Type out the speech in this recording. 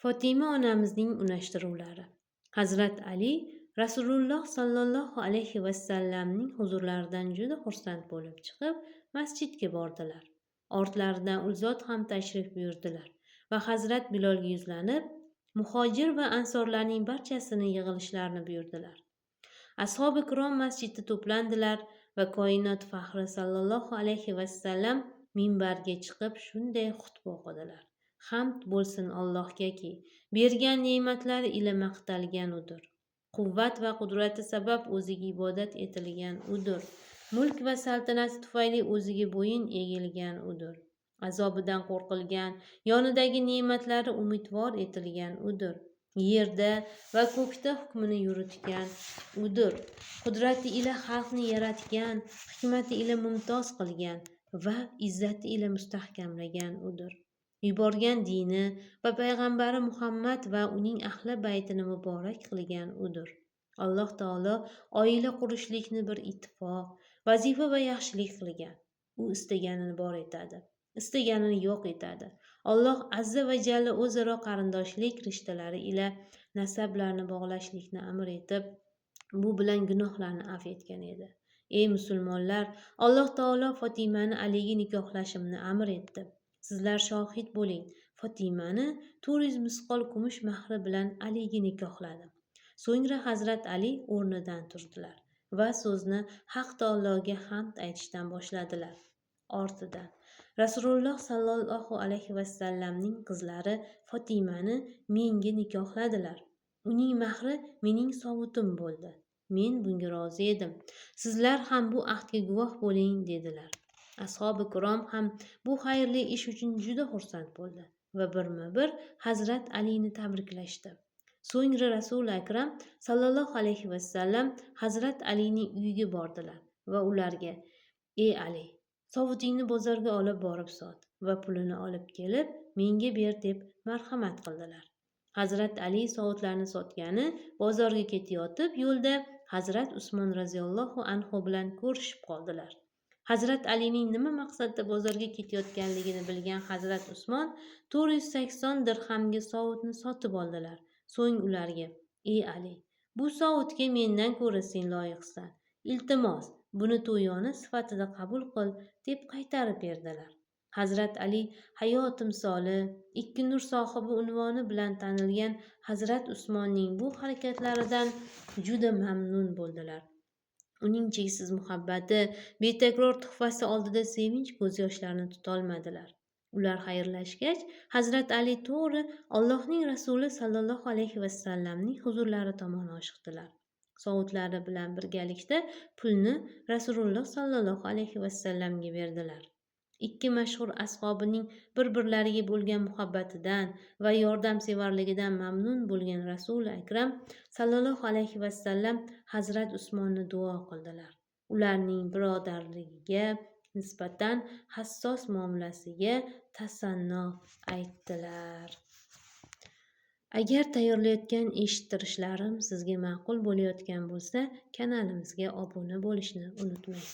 Fotima onamizning unashtiruvlari. Hazrat Ali Rasululloh sallallohu alayhi vasallamning huzurlaridan juda xursand bo'lib chiqib, masjidga bordilar. Ortlaridan u zot ham tashrif buyurdilar va Hazrat Bilolga yuzlanib, muhojir va ansorlarning barchasini yig'ilishlarini buyurdilar. Ashobi kirom masjidda to'plandilar va koinot faxri sallallohu alayhi vasallam minbarga chiqib shunday xutba o'qidilar. Hamd bo'lsin Allohgaki, bergan ne'matlari ila maqtalgan udir. Quvvat va qudrati sabab o'ziga ibodat etilgan udir. Mulk va saltanati tufayli o'ziga bo'yin egilgan udir. Azobidan qo'rqilgan, yonidagi ne'matlari umidvor etilgan udir. Yerda va ko'kda hukmini yuritgan udir. Qudrati ila xalqni yaratgan, hikmati ila mumtoz qilgan va izzati ila mustahkamlagan udir. Yuborgan dini va payg'ambari Muhammad va uning ahli baytini muborak qilgan udir. Alloh taolo oila qurishlikni bir ittifoq, vazifa va yaxshilik qilgan. U istaganini bor etadi, istaganini yo'q etadi. Alloh azza va jalla o'zaro qarindoshlik rishtalari ila nasablarni bog'lashlikni amr etib, bu bilan gunohlarni afv etgan edi. Ey musulmonlar, Alloh taolo Fotimani Aliga nikohlashimni amr etdi. Sizlar shohid bo'ling. Fotimani 400 misqol kumush mahri bilan Aliga nikohladi. So'ngra Hazrat Ali o'rnidan turdilar va so'zni Haq taologa hamd aytishdan boshladilar. Ortidan Rasululloh sallallohu alayhi vasallamning qizlari Fotimani menga nikohladilar. Uning mahri mening sovutim bo'ldi. Men bunga rozi edim. Sizlar ham bu ahdga guvoh bo'ling dedilar. Ashobi kirom ham bu xayrli ish uchun juda xursand bo'ldi va birma-bir Hazrat Alini tabriklashdi. So'ngra Rasul akram sallallohu alayhi vasallam Hazrat Alining uyiga bordilar va ularga: "Ey Ali, sovutingni bozorga olib borib sot va pulini olib kelib menga ber" deb marhamat qildilar. Hazrat Ali sovutlarni sotgani bozorga ketayotib yo'lda Hazrat Usmon roziyallohu anhu bilan ko'rishib qoldilar. Hazrat Alining nima maqsadda bozorga ketayotganligini bilgan Hazrat Usmon 480 dirhamga sovutni sotib oldilar. So'ng ularga: "Ey Ali, bu sovutga mendan ko'ra sen loyiqsan. Iltimos, buni to'yona sifatida qabul qil" deb qaytarib berdilar. Hazrat Ali hayot timsoli, ikki nur sohibi unvoni bilan tanilgan Hazrat Usmonning bu harakatlaridan juda mamnun bo'ldilar. Uning cheksiz muhabbati, betakror tuhfasi oldida sevinch ko'z yoshlarini tutolmadilar. Ular xayrlashgach, Hazrat Ali to'g'ri Allohning Rasuli sallallohu alayhi vasallamning huzurlari tomon oshiqdilar. Sovutlari bilan birgalikda pulni Rasululloh sallallohu alayhi vasallamga berdilar. Ikki mashhur ashobining bir-birlariga bo'lgan muhabbatidan va yordamsevarligidan mamnun bo'lgan Rasul akram sallallohu alayhi vasallam Hazrat Usmonni duo qildilar. Ularning birodarligiga nisbatan hassos muomalasiga tasanno aytdilar. Agar tayyorlayotgan eshittirishlarim sizga ma'qul bo'layotgan bo'lsa, kanalimizga obuna bo'lishni unutmang.